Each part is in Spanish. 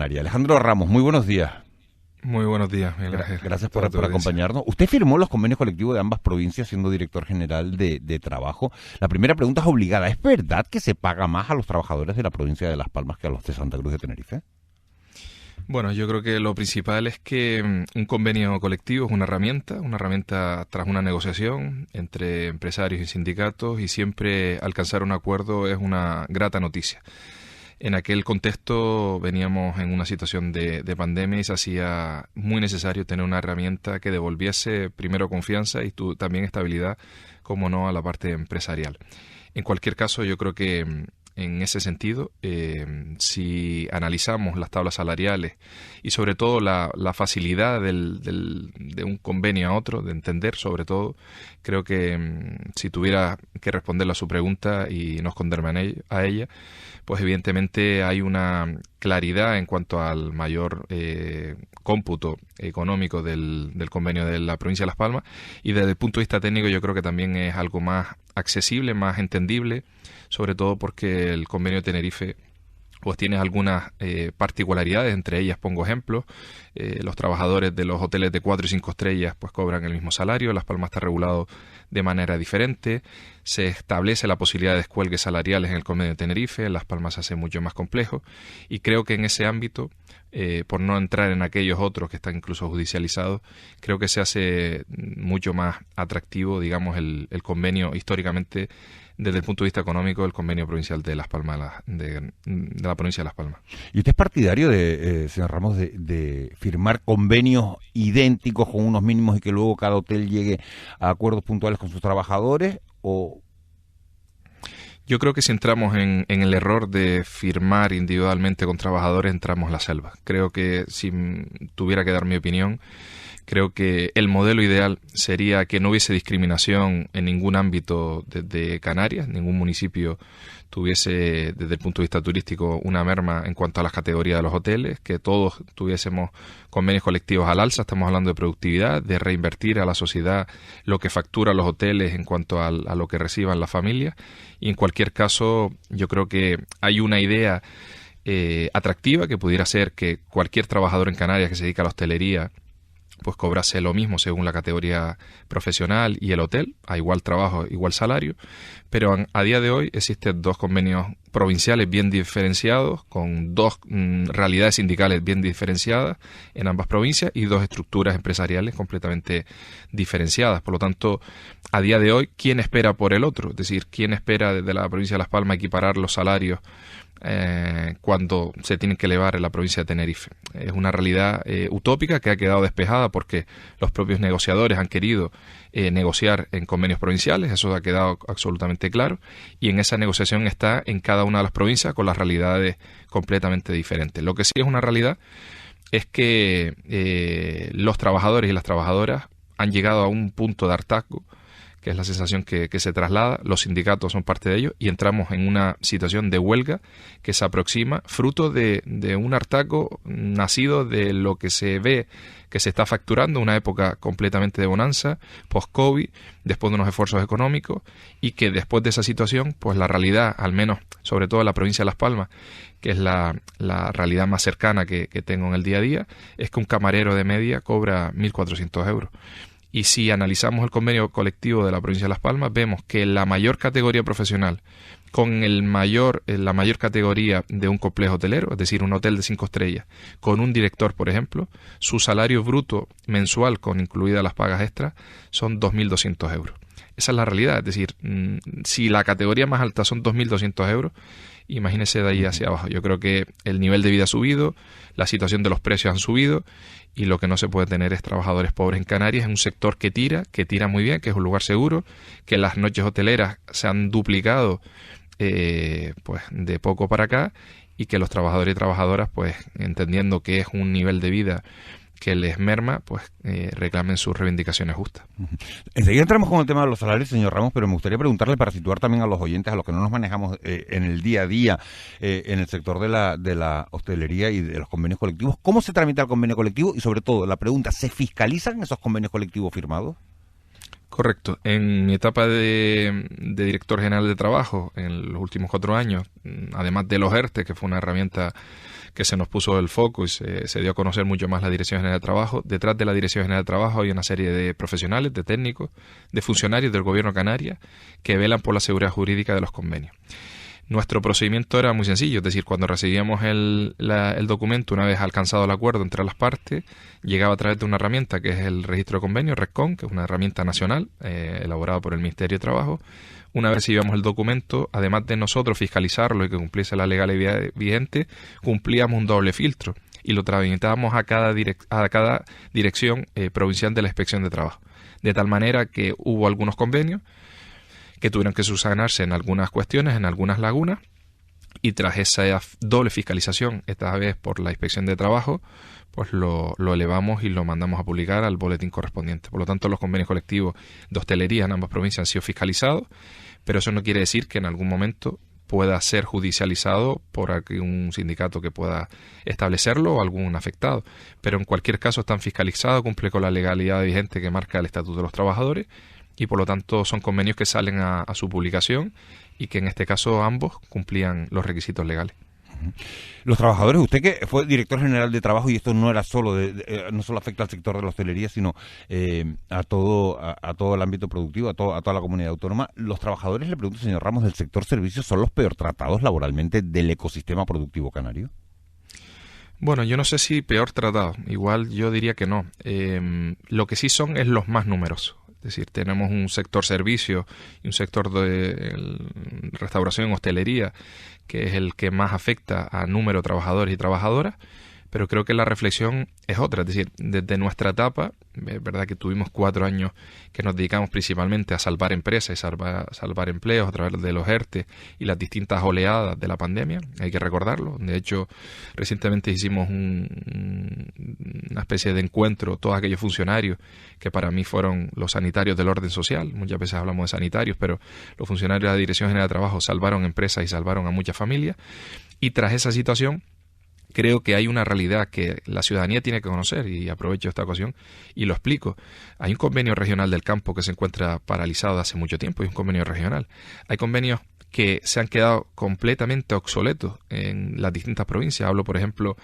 Alejandro Ramos, muy buenos días. Muy buenos días, Miguel Ángel. Gracias por acompañarnos. Usted firmó los convenios colectivos de ambas provincias siendo director general de Trabajo. La primera pregunta es obligada. ¿Es verdad que se paga más a los trabajadores de la provincia de Las Palmas que a los de Santa Cruz de Tenerife? Bueno, yo creo que lo principal es que un convenio colectivo es una herramienta tras una negociación entre empresarios y sindicatos, y siempre alcanzar un acuerdo es una grata noticia. En aquel contexto veníamos en una situación de pandemia y se hacía muy necesario tener una herramienta que devolviese primero confianza y también estabilidad, como no, a la parte empresarial. En cualquier caso, yo creo que en ese sentido, si analizamos las tablas salariales y sobre todo la facilidad de un convenio a otro, de entender sobre todo, creo que si tuviera que responderle a su pregunta y no esconderme a ella, pues evidentemente hay una claridad en cuanto al mayor cómputo económico del convenio de la provincia de Las Palmas, y desde el punto de vista técnico yo creo que también es algo más accesible, más entendible, sobre todo porque el convenio de Tenerife pues tiene algunas particularidades. Entre ellas pongo ejemplos: los trabajadores de los hoteles de 4 y 5 estrellas pues cobran el mismo salario. Las Palmas está regulado de manera diferente. Se establece la posibilidad de descuelgues salariales en el convenio de Tenerife. En Las Palmas se hace mucho más complejo, y creo que en ese ámbito, por no entrar en aquellos otros que están incluso judicializados, creo que se hace mucho más atractivo, digamos, el convenio históricamente, desde el punto de vista económico, el convenio provincial de Las Palmas, de la provincia de Las Palmas. ¿Y usted es partidario señor Ramos, de firmar convenios idénticos con unos mínimos y que luego cada hotel llegue a acuerdos puntuales con sus trabajadores? ¿O yo creo que si entramos en el error de firmar individualmente con trabajadores, entramos en la selva? Creo que, si tuviera que dar mi opinión, creo que el modelo ideal sería que no hubiese discriminación en ningún ámbito de Canarias. Ningún municipio tuviese, desde el punto de vista turístico, una merma en cuanto a las categorías de los hoteles, que todos tuviésemos convenios colectivos al alza. Estamos hablando de productividad, de reinvertir a la sociedad lo que factura los hoteles en cuanto a lo que reciban las familias. Y en cualquier caso, yo creo que hay una idea atractiva que pudiera ser que cualquier trabajador en Canarias que se dedica a la hostelería pues cobrase lo mismo según la categoría profesional y el hotel, a igual trabajo, igual salario. Pero a día de hoy existen dos convenios provinciales bien diferenciados, con dos realidades sindicales bien diferenciadas en ambas provincias y dos estructuras empresariales completamente diferenciadas. Por lo tanto, a día de hoy, ¿quién espera por el otro? Es decir, ¿quién espera desde la provincia de Las Palmas equiparar los salarios cuando se tienen que elevar en la provincia de Tenerife? Es una realidad utópica que ha quedado despejada porque los propios negociadores han querido negociar en convenios provinciales. Eso ha quedado absolutamente claro, y en esa negociación está en cada una de las provincias con las realidades completamente diferentes. Lo que sí es una realidad es que los trabajadores y las trabajadoras han llegado a un punto de hartazgo, que es la sensación que se traslada. Los sindicatos son parte de ello y entramos en una situación de huelga que se aproxima, fruto de un hartazgo nacido de lo que se ve que se está facturando, una época completamente de bonanza, post-COVID, después de unos esfuerzos económicos, y que después de esa situación, pues la realidad, al menos sobre todo en la provincia de Las Palmas, que es la realidad más cercana que tengo en el día a día, es que un camarero de media cobra 1.400 euros. Y si analizamos el convenio colectivo de la provincia de Las Palmas, vemos que la mayor categoría profesional, con la mayor categoría de un complejo hotelero, es decir, un hotel de 5 estrellas, con un director, por ejemplo, su salario bruto mensual, con incluidas las pagas extras, son 2.200 euros. Esa es la realidad. Es decir, si la categoría más alta son 2.200 euros, imagínese de ahí hacia abajo. Yo creo que el nivel de vida ha subido, la situación de los precios han subido, y lo que no se puede tener es trabajadores pobres en Canarias, en un sector que tira muy bien, que es un lugar seguro, que las noches hoteleras se han duplicado pues de poco para acá, y que los trabajadores y trabajadoras, pues entendiendo que es un nivel de vida que les merma, pues reclamen sus reivindicaciones justas. Enseguida entramos con el tema de los salarios, señor Ramos, pero me gustaría preguntarle, para situar también a los oyentes, a los que no nos manejamos en el día a día en el sector de la hostelería y de los convenios colectivos, ¿cómo se tramita el convenio colectivo? Y sobre todo, la pregunta, ¿se fiscalizan esos convenios colectivos firmados? Correcto. En mi etapa de director general de trabajo, en los últimos 4 años, además de los ERTE, que fue una herramienta que se nos puso el foco y se dio a conocer mucho más la Dirección General de Trabajo, detrás de la Dirección General de Trabajo hay una serie de profesionales, de técnicos, de funcionarios del Gobierno Canarias que velan por la seguridad jurídica de los convenios. Nuestro procedimiento era muy sencillo, es decir, cuando recibíamos el documento, una vez alcanzado el acuerdo entre las partes, llegaba a través de una herramienta que es el registro de convenios, RECON, que es una herramienta nacional elaborada por el Ministerio de Trabajo. Una vez recibíamos el documento, además de nosotros fiscalizarlo y que cumpliese la legalidad vigente, cumplíamos un doble filtro y lo tramitábamos a cada dirección provincial de la Inspección de Trabajo. De tal manera que hubo algunos convenios que tuvieron que subsanarse en algunas cuestiones, en algunas lagunas, y tras esa doble fiscalización, esta vez por la Inspección de Trabajo, pues lo elevamos y lo mandamos a publicar al boletín correspondiente. Por lo tanto, los convenios colectivos de hostelería en ambas provincias han sido fiscalizados, pero eso no quiere decir que en algún momento pueda ser judicializado por algún sindicato que pueda establecerlo o algún afectado. Pero en cualquier caso están fiscalizados, cumple con la legalidad vigente que marca el Estatuto de los Trabajadores, y por lo tanto son convenios que salen a su publicación y que en este caso ambos cumplían los requisitos legales. Los trabajadores, usted que fue director general de trabajo, y esto no era solo no solo afecta al sector de la hostelería, sino a todo el ámbito productivo, a toda la comunidad autónoma. Los trabajadores, le pregunto, señor Ramos, del sector servicios, ¿son los peor tratados laboralmente del ecosistema productivo canario? Bueno, yo no sé si peor tratados, igual yo diría que no. Lo que sí son es los más numerosos. Es decir, tenemos un sector servicio y un sector de restauración y hostelería que es el que más afecta a número de trabajadores y trabajadoras, pero creo que la reflexión es otra. Es decir, desde nuestra etapa, es verdad que tuvimos 4 años que nos dedicamos principalmente a salvar empresas y salvar empleos a través de los ERTE y las distintas oleadas de la pandemia, hay que recordarlo. De hecho, recientemente hicimos una especie de encuentro, todos aquellos funcionarios que para mí fueron los sanitarios del orden social. Muchas veces hablamos de sanitarios, pero los funcionarios de la Dirección General de Trabajo salvaron empresas y salvaron a muchas familias. Y tras esa situación, creo que hay una realidad que la ciudadanía tiene que conocer, y aprovecho esta ocasión y lo explico. Hay un convenio regional del campo que se encuentra paralizado hace mucho tiempo, y un convenio regional. Hay convenios que se han quedado completamente obsoletos en las distintas provincias. Hablo, por ejemplo,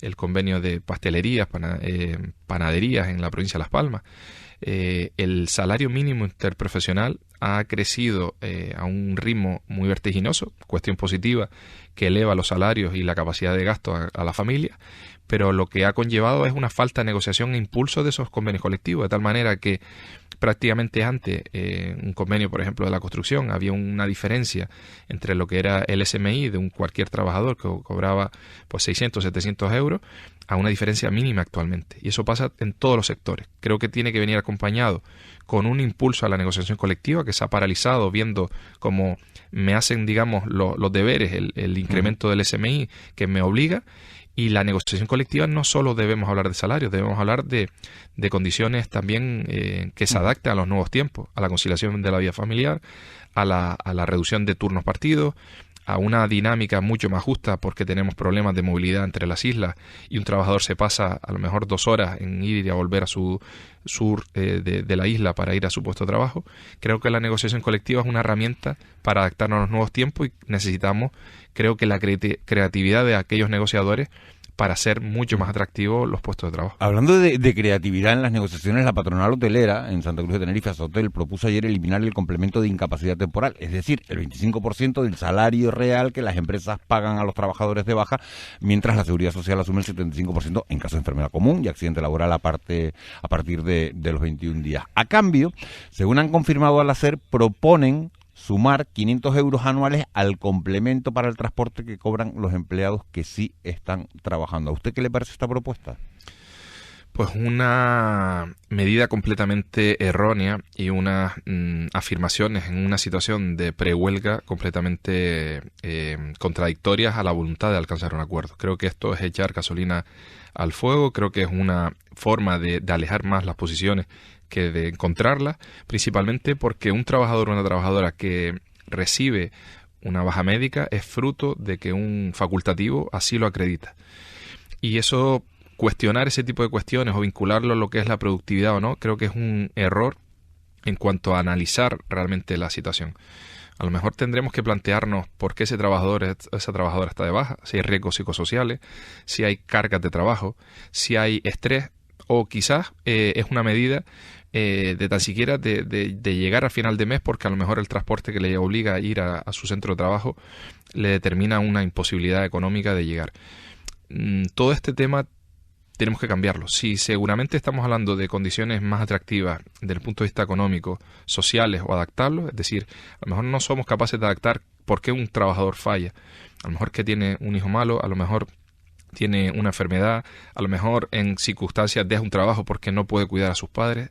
el convenio de pastelerías, panaderías en la provincia de Las Palmas. El salario mínimo interprofesional ha crecido a un ritmo muy vertiginoso, cuestión positiva que eleva los salarios y la capacidad de gasto a la familia, pero lo que ha conllevado es una falta de negociación e impulso de esos convenios colectivos, de tal manera que prácticamente antes, un convenio, por ejemplo, de la construcción, había una diferencia entre lo que era el SMI de cualquier trabajador que cobraba pues 600, 700 euros, a una diferencia mínima actualmente. Y eso pasa en todos los sectores. Creo que tiene que venir acompañado con un impulso a la negociación colectiva que se ha paralizado viendo cómo me hacen, digamos, los deberes, el incremento del SMI que me obliga. Y la negociación colectiva no solo debemos hablar de salarios, debemos hablar de condiciones también que se adapten a los nuevos tiempos, a la conciliación de la vida familiar, a la reducción de turnos partidos, a una dinámica mucho más justa porque tenemos problemas de movilidad entre las islas y un trabajador se pasa a lo mejor 2 horas en ir y a volver a su sur de la isla para ir a su puesto de trabajo. Creo que la negociación colectiva es una herramienta para adaptarnos a los nuevos tiempos y necesitamos, creo que la creatividad de aquellos negociadores para hacer mucho más atractivos los puestos de trabajo. Hablando de creatividad en las negociaciones, la patronal hotelera en Santa Cruz de Tenerife, Azotel, propuso ayer eliminar el complemento de incapacidad temporal, es decir, el 25% del salario real que las empresas pagan a los trabajadores de baja, mientras la Seguridad Social asume el 75% en caso de enfermedad común y accidente laboral a partir de los 21 días. A cambio, según han confirmado al hacer, proponen sumar 500 euros anuales al complemento para el transporte que cobran los empleados que sí están trabajando. ¿A usted qué le parece esta propuesta? Pues una medida completamente errónea y unas afirmaciones en una situación de prehuelga completamente contradictorias a la voluntad de alcanzar un acuerdo. Creo que esto es echar gasolina al fuego, creo que es una forma de alejar más las posiciones que de encontrarlas, principalmente porque un trabajador o una trabajadora que recibe una baja médica es fruto de que un facultativo así lo acredita. Y eso, cuestionar ese tipo de cuestiones o vincularlo a lo que es la productividad o no, creo que es un error en cuanto a analizar realmente la situación. A lo mejor tendremos que plantearnos por qué ese trabajador, esa trabajadora está de baja, si hay riesgos psicosociales, si hay cargas de trabajo, si hay estrés, o quizás es una medida de tan siquiera de llegar al final de mes, porque a lo mejor el transporte que le obliga a ir a su centro de trabajo le determina una imposibilidad económica de llegar. Todo este tema tenemos que cambiarlo. Si seguramente estamos hablando de condiciones más atractivas desde el punto de vista económico, sociales o adaptarlos, es decir, a lo mejor no somos capaces de adaptar por qué un trabajador falla. A lo mejor que tiene un hijo malo, a lo mejor tiene una enfermedad, a lo mejor en circunstancias deja un trabajo porque no puede cuidar a sus padres.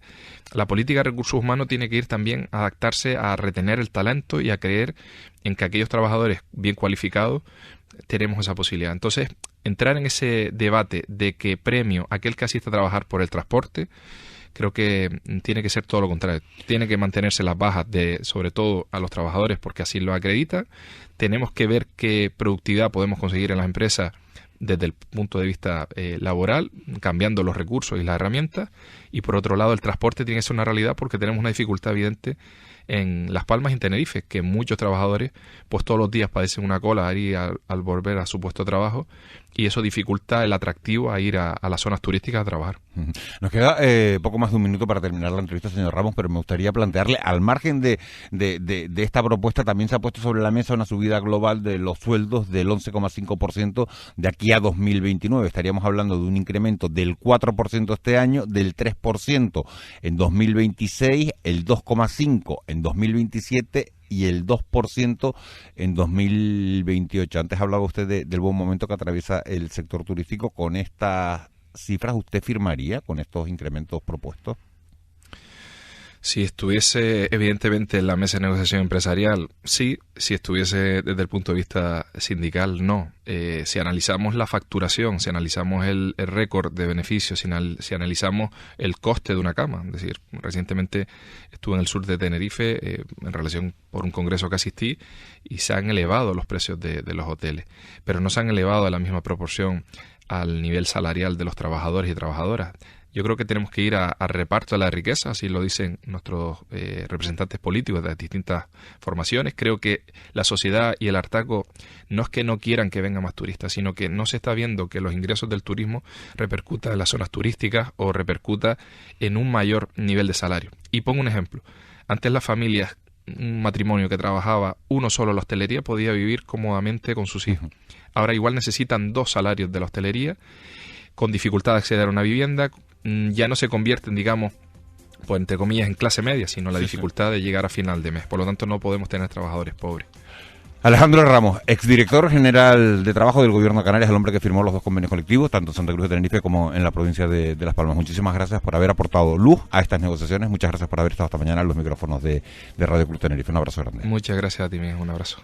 La política de recursos humanos tiene que ir también a adaptarse a retener el talento y a creer en que aquellos trabajadores bien cualificados tenemos esa posibilidad. Entonces, entrar en ese debate de que premio a aquel que asiste a trabajar por el transporte, creo que tiene que ser todo lo contrario. Tiene que mantenerse las bajas sobre todo a los trabajadores porque así lo acreditan. Tenemos que ver qué productividad podemos conseguir en las empresas desde el punto de vista laboral, cambiando los recursos y las herramientas. Y por otro lado, el transporte tiene que ser una realidad porque tenemos una dificultad evidente en Las Palmas y en Tenerife, que muchos trabajadores pues todos los días padecen una cola al volver a su puesto de trabajo, y eso dificulta el atractivo a ir a las zonas turísticas a trabajar. Nos queda poco más de un minuto para terminar la entrevista, señor Ramos, pero me gustaría plantearle, al margen de esta propuesta, también se ha puesto sobre la mesa una subida global de los sueldos del 11,5% de aquí a 2029. Estaríamos hablando de un incremento del 4% este año, del 3% en 2026, el 2,5% en 2027 y el 2% en 2028. Antes hablaba usted del buen momento que atraviesa el sector turístico. ¿Con estas cifras usted firmaría con estos incrementos propuestos? Si estuviese evidentemente en la mesa de negociación empresarial, sí. Si estuviese desde el punto de vista sindical, no. Si analizamos la facturación, si analizamos el récord de beneficios, si analizamos el coste de una cama, es decir, recientemente estuve en el sur de Tenerife en relación por un congreso que asistí y se han elevado los precios de los hoteles, pero no se han elevado a la misma proporción al nivel salarial de los trabajadores y trabajadoras. Yo creo que tenemos que ir a reparto de la riqueza, así lo dicen nuestros representantes políticos de las distintas formaciones. Creo que la sociedad y el hartazgo no es que no quieran que vengan más turistas, sino que no se está viendo que los ingresos del turismo repercutan en las zonas turísticas o repercuta en un mayor nivel de salario. Y pongo un ejemplo. Antes las familias, un matrimonio que trabajaba uno solo en la hostelería podía vivir cómodamente con sus hijos. Ahora igual necesitan 2 salarios de la hostelería, con dificultad de acceder a una vivienda. Ya no se convierten, digamos, pues entre comillas, en clase media, sino la dificultad de llegar a final de mes. Por lo tanto, no podemos tener trabajadores pobres. Alejandro Ramos, exdirector general de Trabajo del Gobierno de Canarias, el hombre que firmó los 2 convenios colectivos, tanto en Santa Cruz de Tenerife como en la provincia de Las Palmas. Muchísimas gracias por haber aportado luz a estas negociaciones. Muchas gracias por haber estado esta mañana en los micrófonos de Radio Club Tenerife. Un abrazo grande. Muchas gracias a ti, un abrazo.